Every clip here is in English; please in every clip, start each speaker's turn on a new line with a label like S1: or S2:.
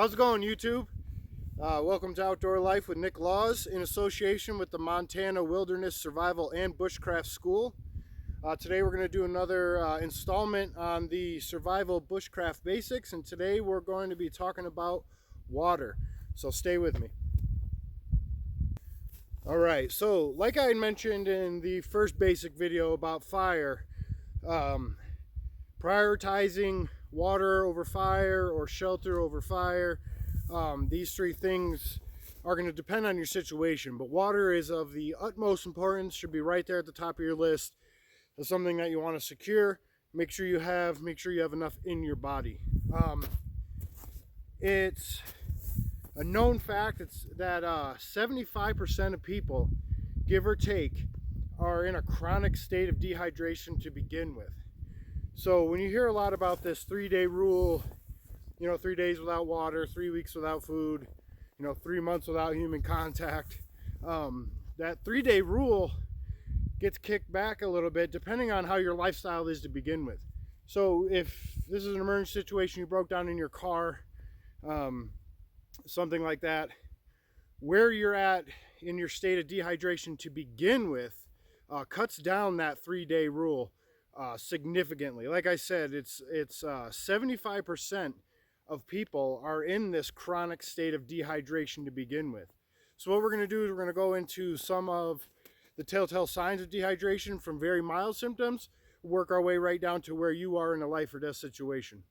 S1: How's it going, YouTube? Welcome to Outdoor Life with Nick Laws in association with the Montana Wilderness Survival and Bushcraft School. Today we're going to do another installment on the survival bushcraft basics, and today we're going to be talking about water. So stay with me. Alright, so like I had mentioned in the first basic video about fire, prioritizing water over fire or shelter over fire, these three things are going to depend on your situation, but water is of the utmost importance, should be right there at the top of your list. It's something that you want to secure. Make sure you have enough in your body. It's a known fact that 75% of people, give or take, are in a chronic state of dehydration to begin with. So when you hear a lot about this 3-day rule, 3 days without water, 3 weeks without food, 3 months without human contact, that 3-day rule gets kicked back a little bit depending on how your lifestyle is to begin with. So if this is an emergency situation, you broke down in your car, something like that, where you're at in your state of dehydration to begin with cuts down that 3-day rule significantly. Like I said, it's 75% of people are in this chronic state of dehydration to begin with. So what we're going to do is we're going to go into some of the telltale signs of dehydration from very mild symptoms, work our way right down to where you are in a life or death situation.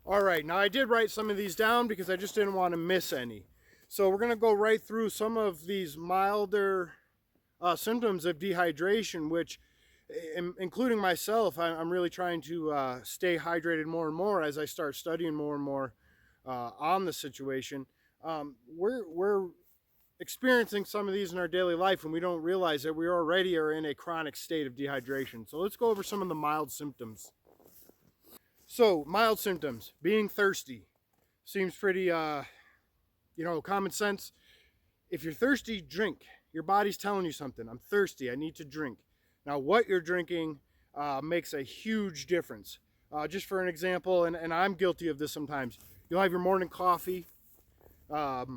S1: All right, now I did write some of these down because I just didn't want to miss any. So we're going to go right through some of these milder symptoms of dehydration, which, including myself, I'm really trying to stay hydrated more and more as I start studying more and more on the situation. We're experiencing some of these in our daily life and we don't realize that we already are in a chronic state of dehydration. So let's go over some of the mild symptoms. So mild symptoms, being thirsty, seems pretty common sense. If you're thirsty, drink. Your body's telling you something. I'm thirsty, I need to drink. Now what you're drinking makes a huge difference. Just for an example, and I'm guilty of this sometimes, you'll have your morning coffee, about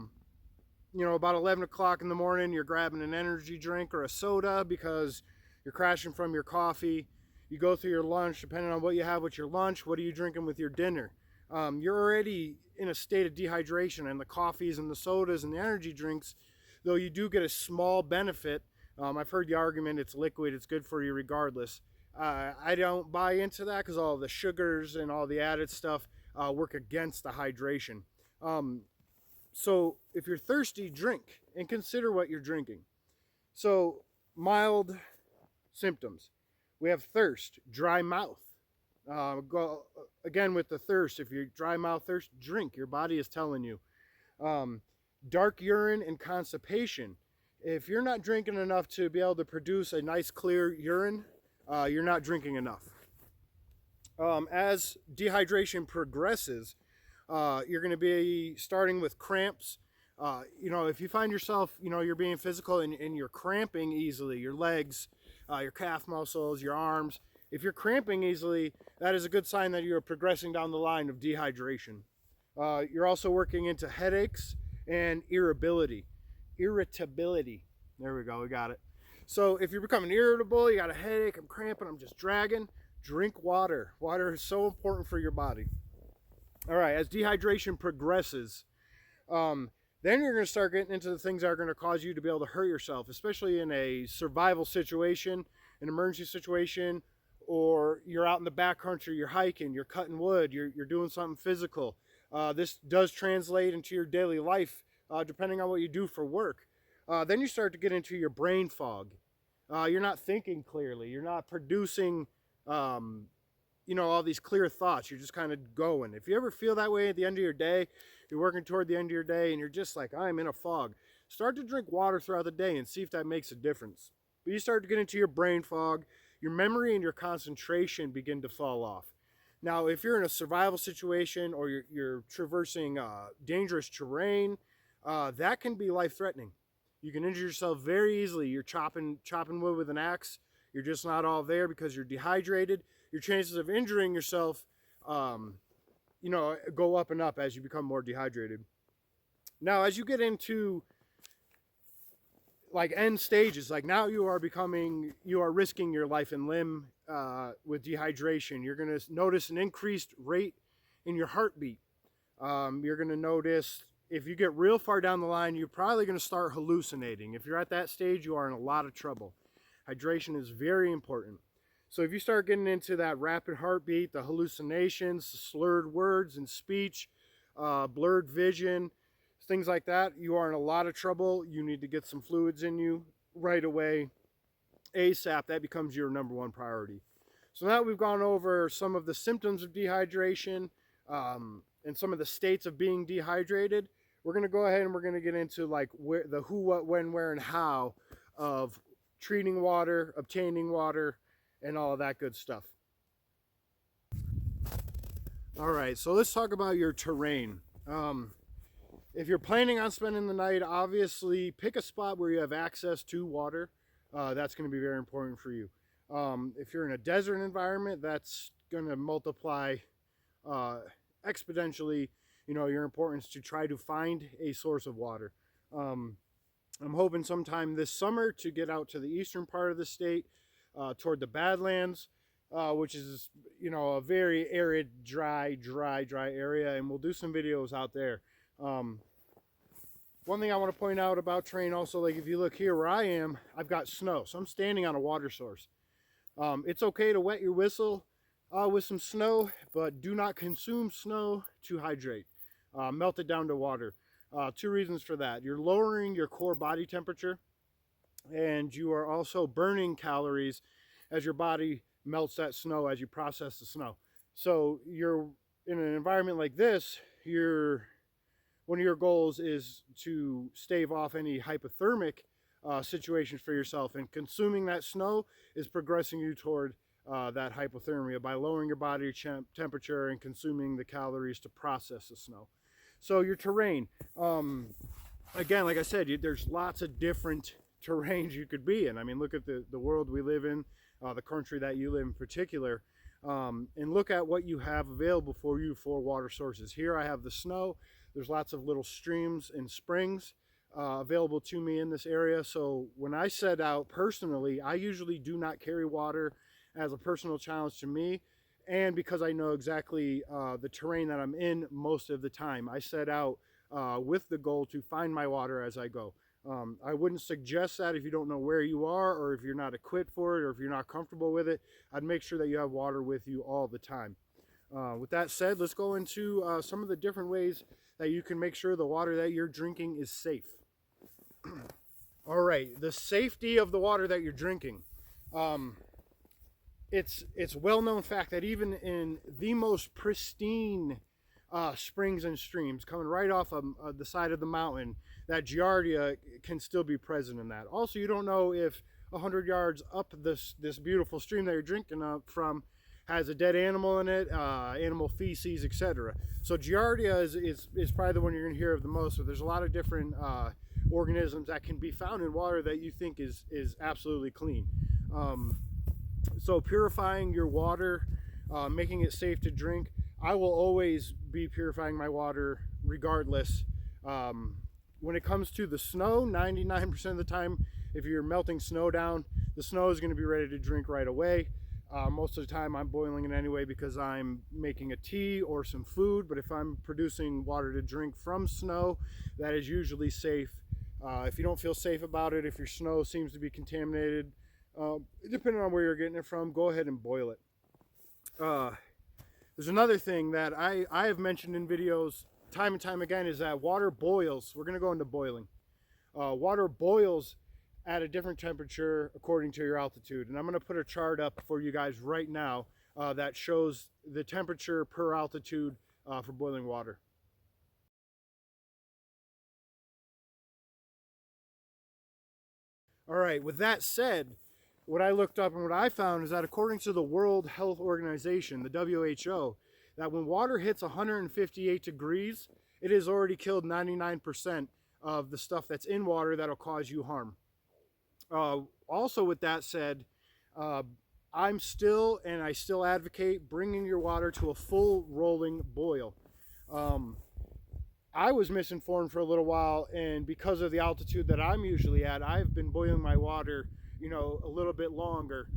S1: 11 o'clock in the morning, you're grabbing an energy drink or a soda because you're crashing from your coffee. You go through your lunch, depending on what you have with your lunch, what are you drinking with your dinner? You're already in a state of dehydration, and the coffees and the sodas and the energy drinks, though you do get a small benefit, I've heard the argument it's liquid, it's good for you regardless. I don't buy into that because all the sugars and all the added stuff work against the hydration. So if you're thirsty, drink and consider what you're drinking. So mild symptoms. We have thirst, dry mouth. Go again with the thirst. If you're dry mouth thirst, drink. Your body is telling you. Dark urine and constipation. If you're not drinking enough to be able to produce a nice clear urine, you're not drinking enough. As dehydration progresses, you're going to be starting with cramps. If you find yourself, you're being physical and you're cramping easily, your legs, your calf muscles, your arms, if you're cramping easily, that is a good sign that you're progressing down the line of dehydration. You're also working into headaches and irritability. There we go, we got it. So if you're becoming irritable, you got a headache, I'm cramping, I'm just dragging, drink water. Water is so important for your body. All right, as dehydration progresses, then you're going to start getting into the things that are going to cause you to be able to hurt yourself, especially in a survival situation, an emergency situation, or you're out in the backcountry, you're hiking, you're cutting wood, you're doing something physical. This does translate into your daily life, depending on what you do for work. Then you start to get into your brain fog. You're not thinking clearly. You're not producing, all these clear thoughts. You're just kind of going. If you ever feel that way at the end of your day, you're working toward the end of your day and you're just like, I'm in a fog. Start to drink water throughout the day and see if that makes a difference. But you start to get into your brain fog, your memory and your concentration begin to fall off. Now, if you're in a survival situation or you're traversing dangerous terrain, that can be life-threatening. You can injure yourself very easily. You're chopping wood with an axe. You're just not all there because you're dehydrated. Your chances of injuring yourself go up and up as you become more dehydrated. Now, as you get into like end stages, like now you are risking your life and limb with dehydration. You're going to notice an increased rate in your heartbeat. You're going to notice, if you get real far down the line, you're probably going to start hallucinating. If you're at that stage, you are in a lot of trouble. Hydration is very important. So if you start getting into that rapid heartbeat, the hallucinations, slurred words and speech, blurred vision, things like that, you are in a lot of trouble. You need to get some fluids in you right away, ASAP. That becomes your #1 priority. So now we've gone over some of the symptoms of dehydration and some of the states of being dehydrated. We're going to go ahead and we're going to get into like the who, what, when, where, and how of treating water, obtaining water, and all of that good stuff. All right, so let's talk about your terrain. If you're planning on spending the night, obviously pick a spot where you have access to water. That's going to be very important for you. If you're in a desert environment, that's going to multiply exponentially, your importance to try to find a source of water. I'm hoping sometime this summer to get out to the eastern part of the state, toward the Badlands, which is, a very arid, dry area, and we'll do some videos out there. One thing I want to point out about terrain also, like if you look here where I am, I've got snow, so I'm standing on a water source. It's okay to wet your whistle with some snow, but do not consume snow to hydrate. Melt it down to water. 2 reasons for that. You're lowering your core body temperature, and you are also burning calories as your body melts that snow as you process the snow. So you're in an environment like this, one of your goals is to stave off any hypothermic situations for yourself, and consuming that snow is progressing you toward that hypothermia by lowering your body temperature and consuming the calories to process the snow. So your terrain, again, like I said, there's lots of different terrains you could be in. I mean, look at the world we live in, the country that you live in particular, and look at what you have available for you for water sources. Here I have the snow. There's lots of little streams and springs available to me in this area. So when I set out personally, I usually do not carry water as a personal challenge to me, and because I know exactly the terrain that I'm in most of the time. I set out with the goal to find my water as I go. I wouldn't suggest that if you don't know where you are, or if you're not equipped for it, or if you're not comfortable with it. I'd make sure that you have water with you all the time. With that said, let's go into some of the different ways that you can make sure the water that you're drinking is safe. All right, the safety of the water that you're drinking. It's well-known fact that even in the most pristine springs and streams coming right off of the side of the mountain, that giardia can still be present in that. Also, you don't know if 100 yards up this beautiful stream that you're drinking from has a dead animal in it, animal feces, etc. So giardia is probably the one you're going to hear of the most. So there's a lot of different organisms that can be found in water that you think is absolutely clean. So purifying your water, making it safe to drink. I will always be purifying my water regardless. When it comes to the snow, 99% of the time, if you're melting snow down, the snow is going to be ready to drink right away. Most of the time I'm boiling it anyway because I'm making a tea or some food, but if I'm producing water to drink from snow, that is usually safe. If you don't feel safe about it, if your snow seems to be contaminated, depending on where you're getting it from, go ahead and boil it. There's another thing that I have mentioned in videos time and time again, is that water boils. We're going to go into boiling. Water boils at a different temperature according to your altitude. And I'm going to put a chart up for you guys right now that shows the temperature per altitude for boiling water. All right, with that said, what I looked up and what I found is that according to the World Health Organization, the WHO, that when water hits 158 degrees, it has already killed 99% of the stuff that's in water that'll cause you harm. Also with that said, I still advocate bringing your water to a full rolling boil. I was misinformed for a little while, and because of the altitude that I'm usually at, I've been boiling my water, a little bit longer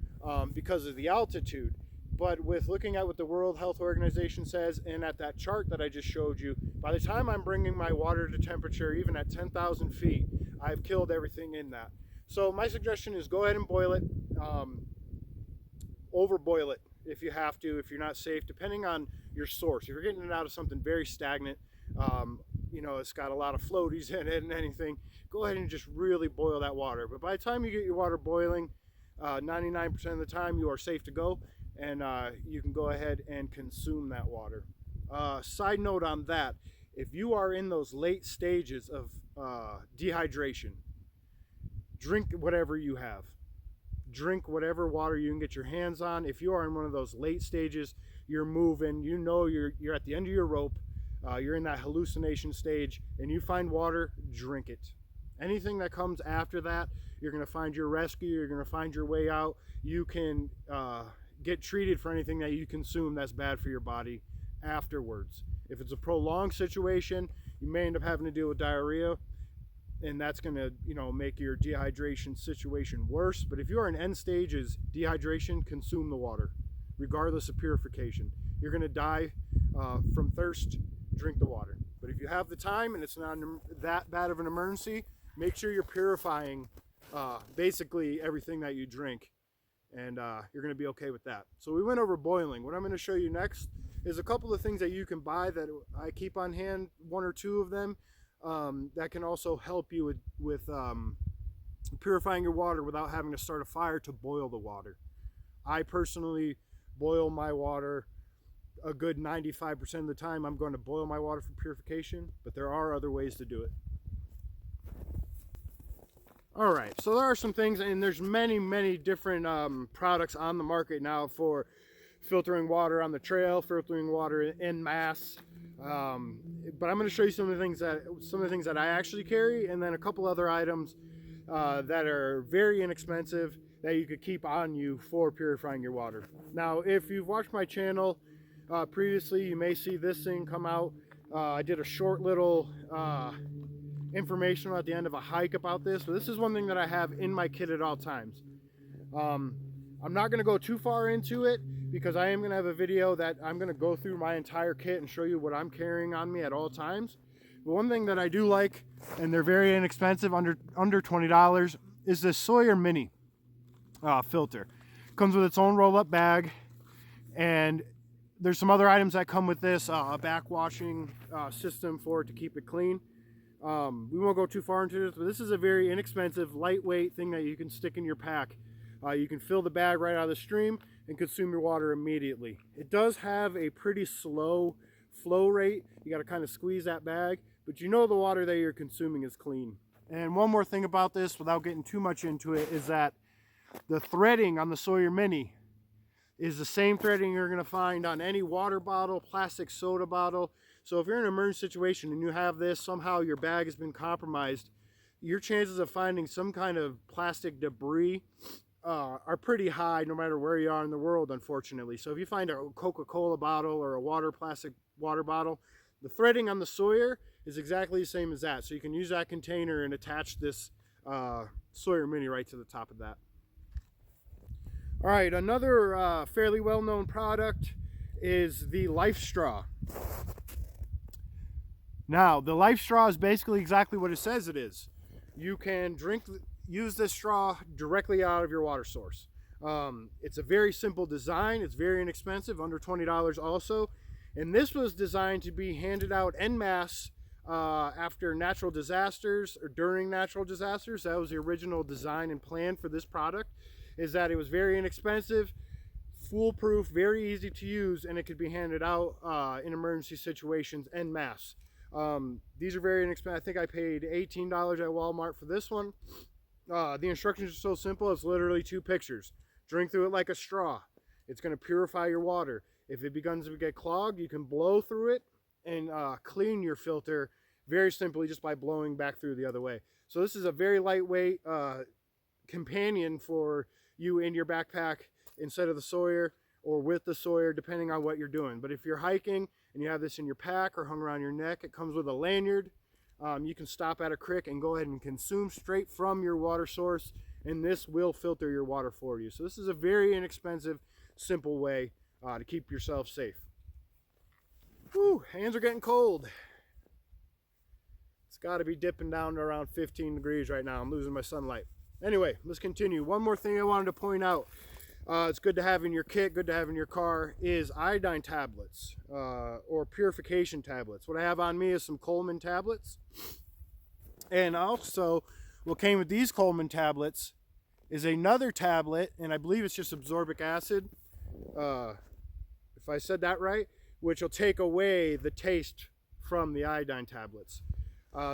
S1: because of the altitude. But with looking at what the World Health Organization says, and at that chart that I just showed you, by the time I'm bringing my water to temperature, even at 10,000 feet, I've killed everything in that. So my suggestion is go ahead and boil it, over boil it if you have to, if you're not safe, depending on your source. If you're getting it out of something very stagnant, it's got a lot of floaties in it and anything, go ahead and just really boil that water. But by the time you get your water boiling, 99% of the time you are safe to go, and you can go ahead and consume that water. Side note on that, if you are in those late stages of dehydration, drink whatever you have. Drink whatever water you can get your hands on. If you are in one of those late stages, you're moving, you're at the end of your rope, you're in that hallucination stage, and you find water, drink it. Anything that comes after that, you're going to find your rescue, you're going to find your way out. You can get treated for anything that you consume that's bad for your body afterwards. If it's a prolonged situation, you may end up having to deal with diarrhea, and that's going to make your dehydration situation worse. But if you are in end stages dehydration, consume the water regardless of purification. You're going to die from thirst, drink the water. But if you have the time and it's not that bad of an emergency, make sure you're purifying basically everything that you drink, and you're going to be okay with that. So we went over boiling. What I'm going to show you next is a couple of things that you can buy that I keep on hand, one or two of them, that can also help you with purifying your water without having to start a fire to boil the water. I personally boil my water a good 95% of the time. I'm going to boil my water for purification, but there are other ways to do it. All right, so there are some things, and there's many different products on the market now for filtering water on the trail, filtering water en masse. But I'm going to show you some of the things that I actually carry, and then a couple other items that are very inexpensive that you could keep on you for purifying your water. Now, if you've watched my channel previously, you may see this thing come out. I did a short little information at the end of a hike about this, but this is one thing that I have in my kit at all times. I'm not going to go too far into it because I am going to have a video that I'm going to go through my entire kit and show you what I'm carrying on me at all times. But one thing that I do like, and they're very inexpensive, under $20, is this Sawyer Mini filter. Comes with its own roll-up bag, and there's some other items that come with this, a backwashing system for it to keep it clean. We won't go too far into this, but this is a very inexpensive, lightweight thing that you can stick in your pack. You can fill the bag right out of the stream and consume your water immediately. It does have a pretty slow flow rate. You got to kind of squeeze that bag, but the water that you're consuming is clean. And one more thing about this, without getting too much into it, is that the threading on the Sawyer Mini is the same threading you're going to find on any water bottle, plastic soda bottle. So if you're in an emergency situation and you have this, somehow your bag has been compromised, your chances of finding some kind of plastic debris are pretty high no matter where you are in the world, unfortunately. So if you find a Coca-Cola bottle or a plastic water bottle, the threading on the Sawyer is exactly the same as that. So you can use that container and attach this Sawyer Mini right to the top of that. All right, another fairly well-known product is the Life Straw. Now, the Life Straw is basically exactly what it says it is. You can use this straw directly out of your water source. It's a very simple design. It's very inexpensive, under $20 also. And this was designed to be handed out en masse after natural disasters or during natural disasters. That was the original design and plan for this product, is that it was very inexpensive, foolproof, very easy to use, and it could be handed out in emergency situations en masse. These are very inexpensive. I think I paid $18 at Walmart for this one. The instructions are so simple. It's literally 2 pictures. Drink through it like a straw. It's going to purify your water. If it begins to get clogged, you can blow through it and clean your filter very simply just by blowing back through the other way. So this is a very lightweight companion for you in your backpack instead of the Sawyer, or with the Sawyer, depending on what you're doing. But if you're hiking and you have this in your pack or hung around your neck, it comes with a lanyard. You can stop at a creek and go ahead and consume straight from your water source, and this will filter your water for you. So this is a very inexpensive, simple way to keep yourself safe. Whew, hands are getting cold. It's got to be dipping down to around 15 degrees right now. I'm losing my sunlight. Anyway, let's continue. One more thing I wanted to point out. It's good to have in your kit, good to have in your car, is iodine tablets or purification tablets. What I have on me is some Coleman tablets. And also, what came with these Coleman tablets is another tablet, and I believe it's just absorbic acid, if I said that right, which will take away the taste from the iodine tablets.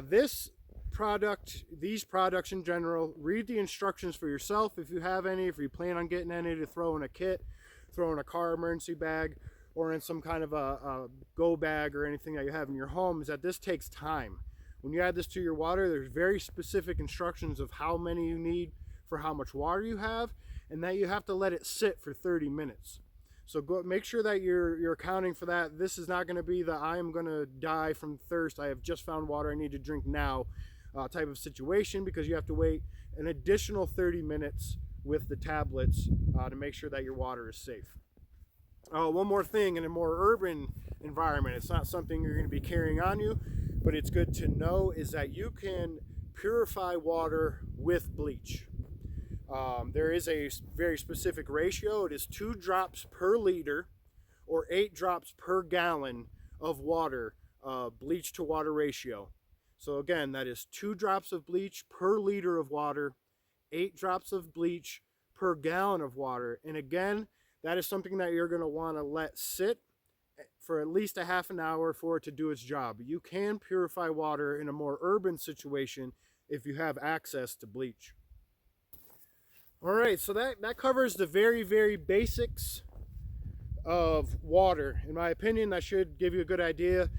S1: These products in general, read the instructions for yourself if you have any, if you plan on getting any to throw in a kit, throw in a car emergency bag, or in some kind of a go bag or anything that you have in your home, is that this takes time. When you add this to your water, there's very specific instructions of how many you need for how much water you have, and that you have to let it sit for 30 minutes. So make sure that you're accounting for that. This is not going to be the I am going to die from thirst, I have just found water, I need to drink now type of situation, because you have to wait an additional 30 minutes with the tablets to make sure that your water is safe. One more thing, in a more urban environment, it's not something you're going to be carrying on you, but it's good to know, is that you can purify water with bleach. There is a very specific ratio. It is 2 drops per liter or 8 drops per gallon of water, bleach to water ratio. So again, that is 2 drops of bleach per liter of water, 8 drops of bleach per gallon of water. And again, that is something that you're going to want to let sit for at least a half an hour for it to do its job. You can purify water in a more urban situation if you have access to bleach. All right, so that covers the very, very basics of water. In my opinion, that should give you a good idea.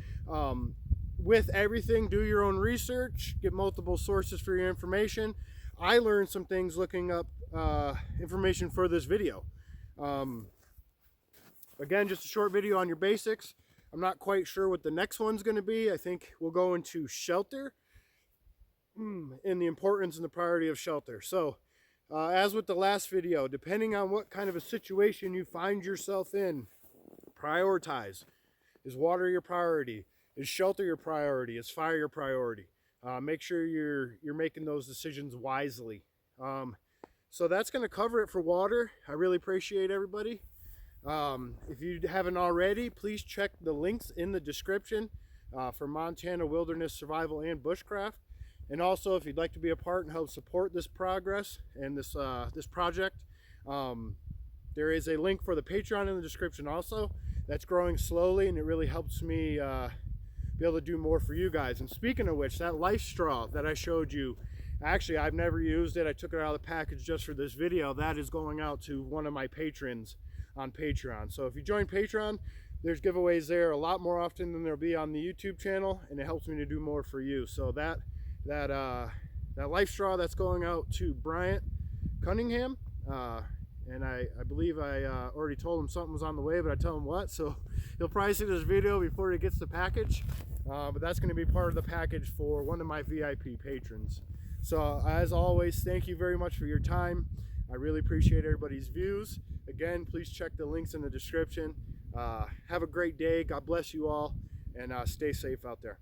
S1: With everything, do your own research, get multiple sources for your information. I learned some things looking up information for this video. Again, just a short video on your basics. I'm not quite sure what the next one's going to be. I think we'll go into shelter and the importance and the priority of shelter. So as with the last video, depending on what kind of a situation you find yourself in, prioritize. Is water your priority? Is shelter your priority? Is fire your priority? Make sure you're making those decisions wisely. So that's going to cover it for water. I really appreciate everybody. If you haven't already, please check the links in the description for Montana Wilderness Survival and Bushcraft. And also, if you'd like to be a part and help support this progress and this project, there is a link for the Patreon in the description also. That's growing slowly, and it really helps me be able to do more for you guys. And speaking of which, that life straw that I showed you, actually I've never used it. I took it out of the package just for this video. That is going out to one of my patrons on Patreon. So if you join Patreon, there's giveaways there a lot more often than there'll be on the YouTube channel, and it helps me to do more for you. So that life straw, that's going out to Bryant Cunningham, and I believe I already told him something was on the way, but I tell him what, so he'll probably see this video before he gets the package, but that's going to be part of the package for one of my VIP patrons. So as always, thank you very much for your time. I really appreciate everybody's views. Again, please check the links in the description. Have a great day. God bless you all, and stay safe out there.